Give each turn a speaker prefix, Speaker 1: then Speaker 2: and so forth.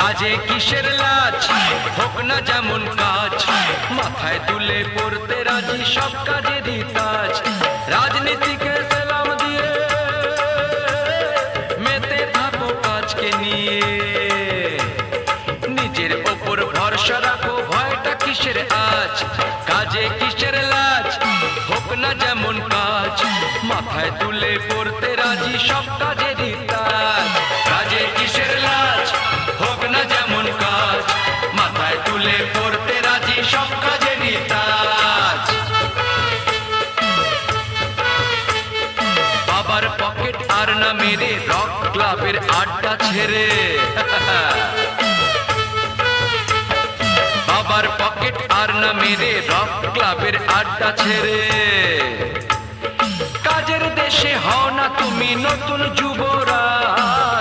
Speaker 1: কাজে কিসের লাজ, হোক না যেমন কাজ, মাথায় তুলে পড়তে রাজি সব কাজেরই তাজ। রাজনীতিকে সেলাম দিয়ে মেতে থাকো কাজকে নিয়ে, নিজের ওপর ভরসা রাখো, ভয়টা কিসের আজ। কাজে কিসের লাজ, হোক না যেমন কাজ, মাথায় তুলে পড়তে রাজি সব কাজেরই তাজ। কাজে কিসের লাজ, হোক না যেমন কাজ, মাথায় তুলে পড়তে রাজি সব কাজেরই তাজ। বাবার পকেট আর না মেরে রক ক্লাবের আড্ডা ছেড়ে, বাবার পকেট আর না মেরে রক ক্লাবের আড্ডা ছেড়ে, কাজের দেশে হও না তুমি নতুন যুবরাজ।